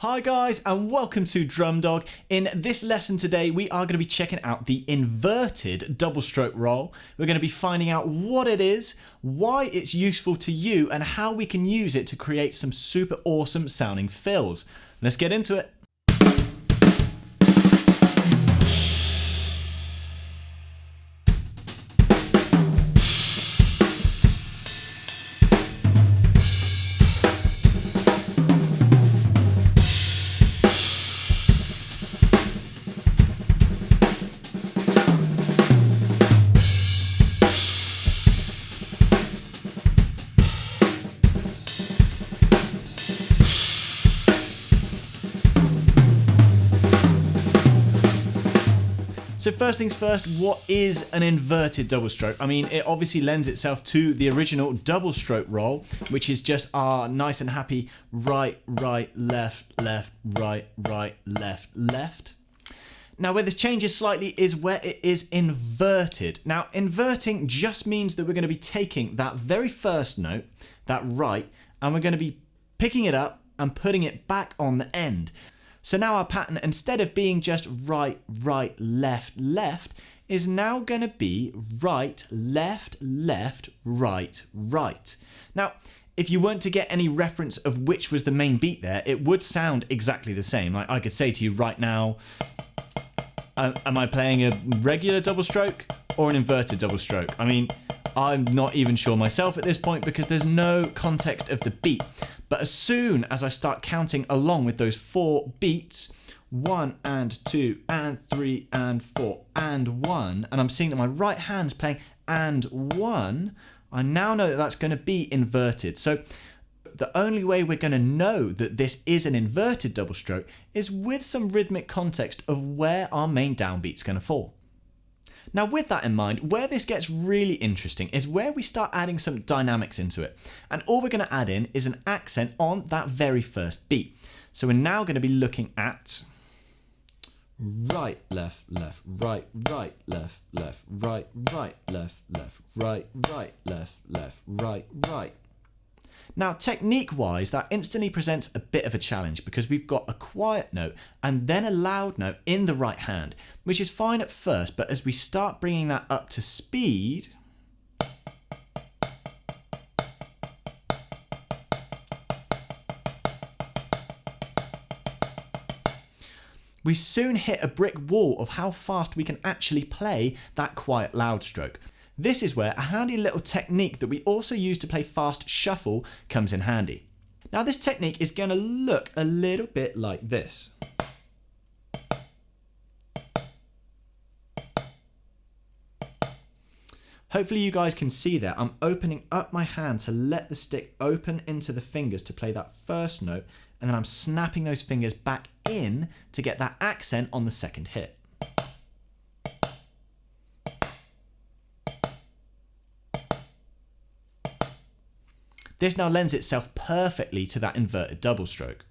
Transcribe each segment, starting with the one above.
Hi guys and welcome to Drum.Dog. In this lesson today we are going to be checking out the inverted double stroke roll. We're going to be finding out what it is, why it's useful to you and how we can use it to create some super awesome sounding fills. Let's get into it. So first things first, what is an inverted double stroke? I mean, it obviously lends itself to the original double stroke roll, which is just our nice and happy right, right, left, left, right, right, left, left. Now where this changes slightly is where it is inverted. Now inverting just means that we're going to be taking that very first note, that right, and we're going to be picking it up and putting it back on the end. So now our pattern, instead of being just right, right, left, left, is now going to be right, left, left, right, right. Now, if you weren't to get any reference of which was the main beat there, it would sound exactly the same. Like I could say to you right now, am I playing a regular double stroke or an inverted double stroke? I mean, I'm not even sure myself at this point because there's no context of the beat. But as soon as I start counting along with those 4 beats, 1 and 2 and 3 and 4 and 1, and I'm seeing that my right hand's playing and 1, I now know that that's going to be inverted. So the only way we're going to know that this is an inverted double stroke is with some rhythmic context of where our main downbeat's going to fall. Now with that in mind, where this gets really interesting is where we start adding some dynamics into it. And all we're going to add in is an accent on that very first beat. So we're now going to be looking at right, left, left, right, right, left, left, right, right, left, left, right, right, left, left, right, right. Now technique-wise, that instantly presents a bit of a challenge because we've got a quiet note and then a loud note in the right hand, which is fine at first, but as we start bringing that up to speed, we soon hit a brick wall of how fast we can actually play that quiet loud stroke. This is where a handy little technique that we also use to play fast shuffle comes in handy. Now this technique is going to look a little bit like this. Hopefully you guys can see there, I'm opening up my hand to let the stick open into the fingers to play that first note, and then I'm snapping those fingers back in to get that accent on the second hit. This now lends itself perfectly to that inverted double stroke.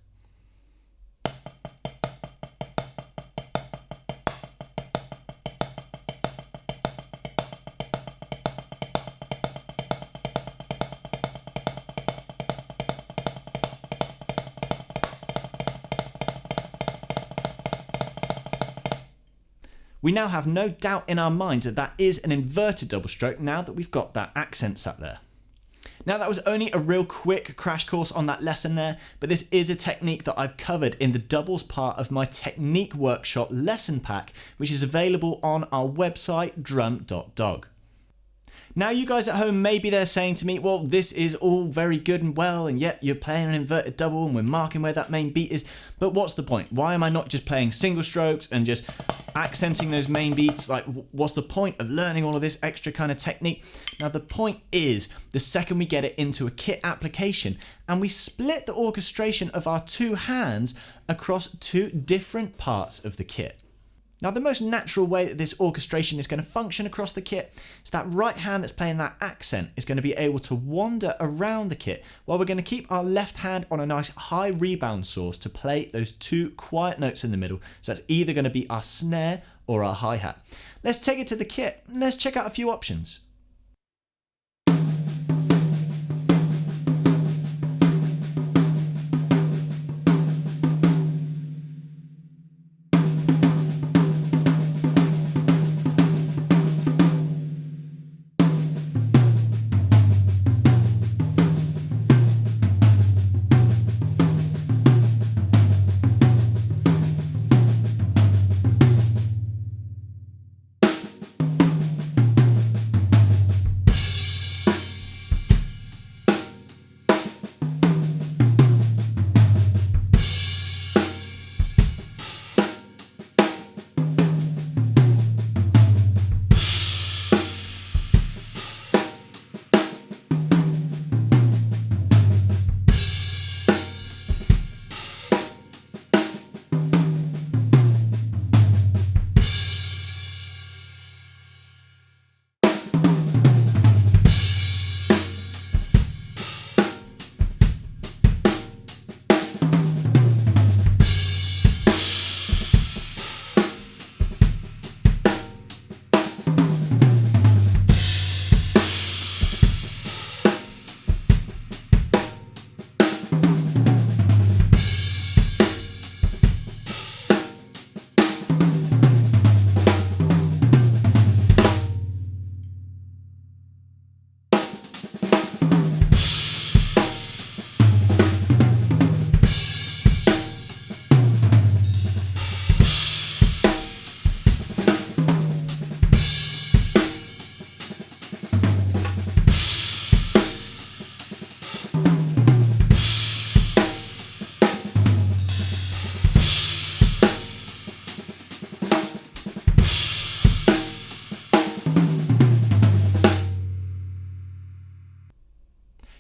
We now have no doubt in our minds that that is an inverted double stroke now that we've got that accent sat there. Now that was only a real quick crash course on that lesson there, but this is a technique that I've covered in the doubles part of my technique workshop lesson pack, which is available on our website Drum.Dog. Now you guys at home, maybe they're saying to me, well, this is all very good and well, and yet you're playing an inverted double and we're marking where that main beat is, but what's the point? Why am I not just playing single strokes and just accenting those main beats? Like, what's the point of learning all of this extra kind of technique? Now the point is, the second we get it into a kit application and we split the orchestration of our 2 hands across 2 different parts of the kit. Now the most natural way that this orchestration is going to function across the kit is that right hand that's playing that accent is going to be able to wander around the kit while we're going to keep our left hand on a nice high rebound source to play those 2 quiet notes in the middle. So that's either going to be our snare or our hi-hat. Let's take it to the kit and let's check out a few options.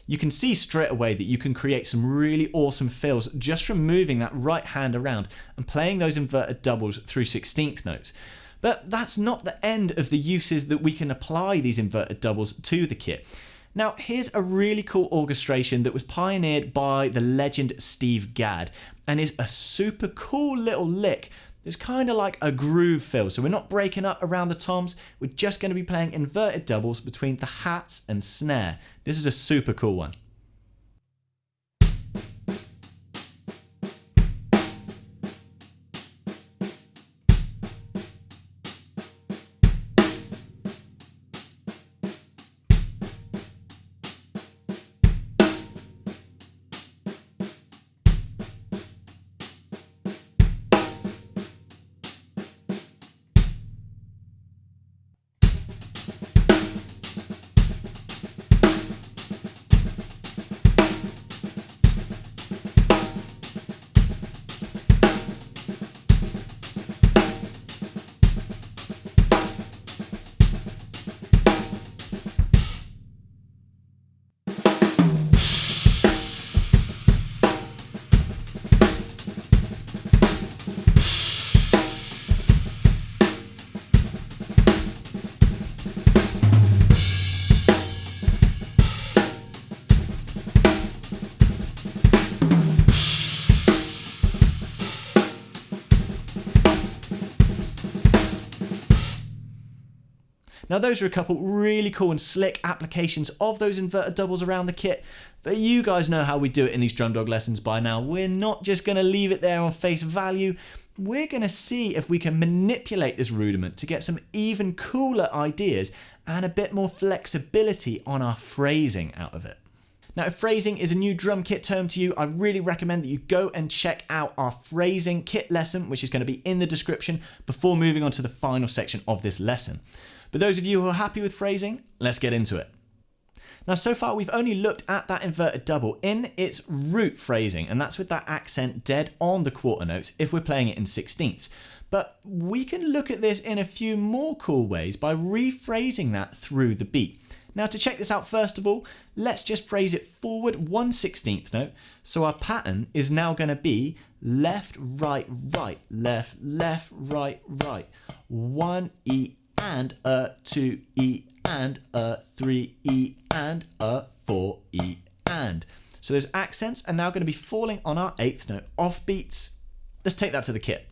you can see straight away that you can create some really awesome fills just from moving that right hand around and playing those inverted doubles through 16th notes. But that's not the end of the uses that we can apply these inverted doubles to the kit. Now, here's a really cool orchestration that was pioneered by the legend Steve Gadd and is a super cool little lick. It's kind of like a groove fill, so we're not breaking up around the toms, we're just going to be playing inverted doubles between the hats and snare. This is a super cool one. Now those are a couple really cool and slick applications of those inverted doubles around the kit, but you guys know how we do it in these Drum.Dog lessons by now. We're not just going to leave it there on face value, we're going to see if we can manipulate this rudiment to get some even cooler ideas and a bit more flexibility on our phrasing out of it. Now, if phrasing is a new drum kit term to you, I really recommend that you go and check out our phrasing kit lesson, which is going to be in the description before moving on to the final section of this lesson. But those of you who are happy with phrasing, let's get into it. Now, so far we've only looked at that inverted double in its root phrasing, and that's with that accent dead on the quarter notes if we're playing it in 16ths. But we can look at this in a few more cool ways by rephrasing that through the beat. Now, to check this out, first of all, let's just phrase it forward 1/16th note. So our pattern is now going to be left, right, right, left, left, right, right. 1 E and a 2 E and a 3 E and a 4 E and. So those accents are now going to be falling on our 8th note off beats. Let's take that to the kit.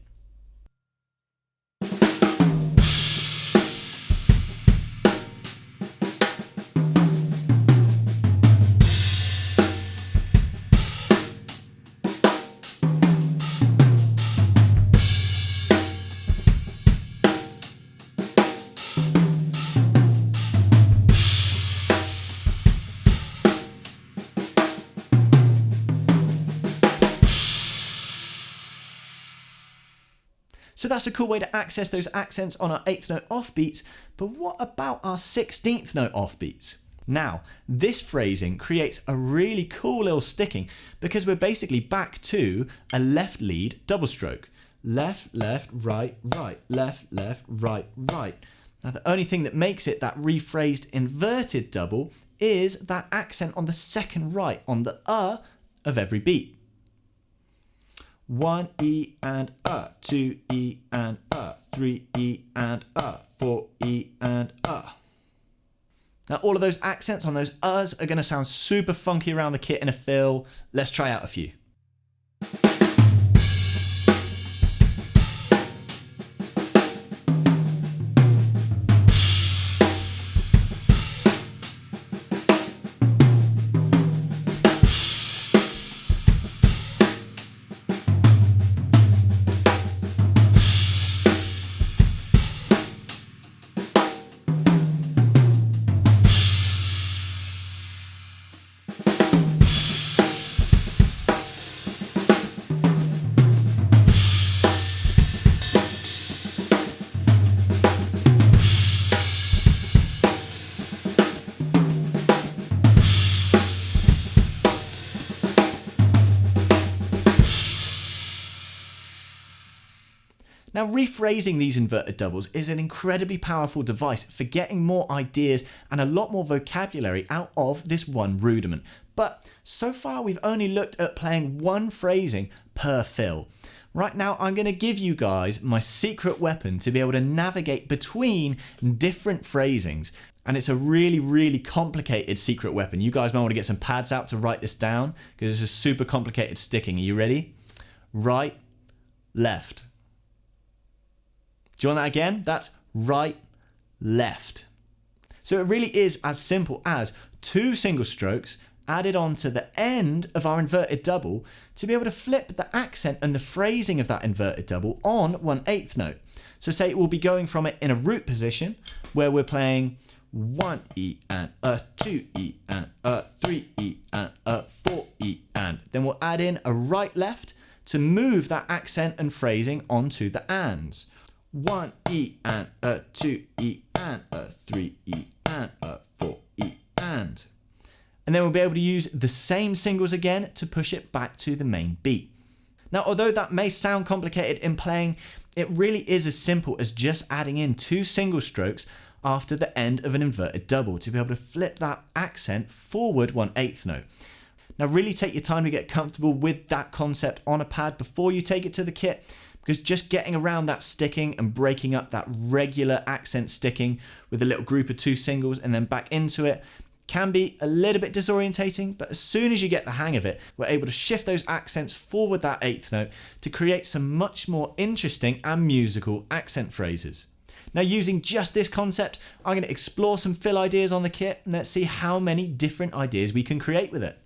So that's a cool way to access those accents on our 8th note offbeats, but what about our 16th note offbeats? Now, this phrasing creates a really cool little sticking because we're basically back to a left lead double stroke. Left, left, right, right, left, left, right, right. Now the only thing that makes it that rephrased inverted double is that accent on the second right on the of every beat. 1 E and 2 E and 3 E and 4 E and Now all of those accents on those are going to sound super funky around the kit in a fill. Let's try out a few. Now, rephrasing these inverted doubles is an incredibly powerful device for getting more ideas and a lot more vocabulary out of this one rudiment. But so far we've only looked at playing one phrasing per fill. Right now I'm going to give you guys my secret weapon to be able to navigate between different phrasings. And it's a really complicated secret weapon. You guys might want to get some pads out to write this down because it's a super complicated sticking. Are you ready? Right, left. Do you want that again? That's right, left. So it really is as simple as 2 single strokes added on to the end of our inverted double to be able to flip the accent and the phrasing of that inverted double on 1/8 note. So say we'll be going from it in a root position where we're playing 1 E and a 2 E and a 3 E and a 4 E and. Then we'll add in a right left to move that accent and phrasing onto the ands. 1 E and a 2 E and a 3 E and a 4 E and. And then we'll be able to use the same singles again to push it back to the main beat. Now, although that may sound complicated in playing, it really is as simple as just adding in 2 single strokes after the end of an inverted double to be able to flip that accent forward 1/8 note. Now, really take your time to get comfortable with that concept on a pad before you take it to the kit, because just getting around that sticking and breaking up that regular accent sticking with a little group of 2 singles and then back into it can be a little bit disorientating, but as soon as you get the hang of it, we're able to shift those accents forward that 8th note to create some much more interesting and musical accent phrases. Now, using just this concept, I'm going to explore some fill ideas on the kit and let's see how many different ideas we can create with it.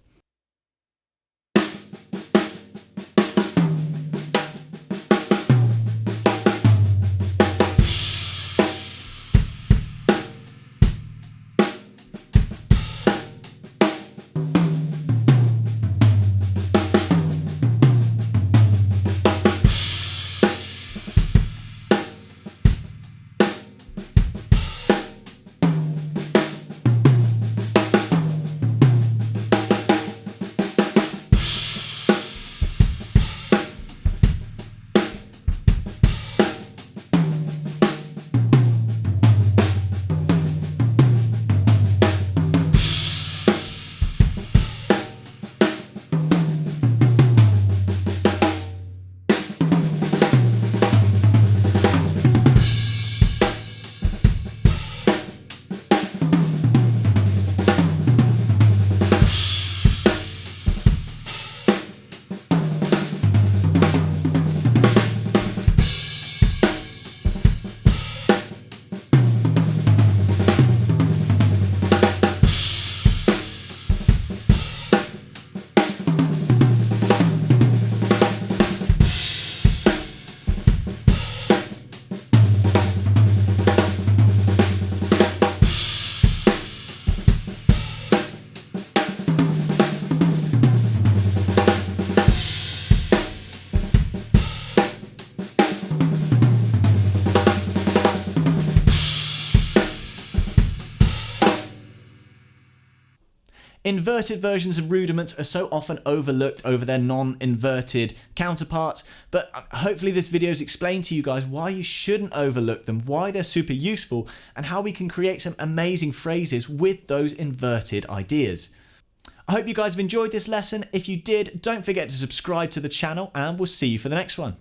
Inverted versions of rudiments are so often overlooked over their non-inverted counterparts, but hopefully this video has explained to you guys why you shouldn't overlook them, why they're super useful, and how we can create some amazing phrases with those inverted ideas. I hope you guys have enjoyed this lesson. If you did, don't forget to subscribe to the channel and we'll see you for the next one.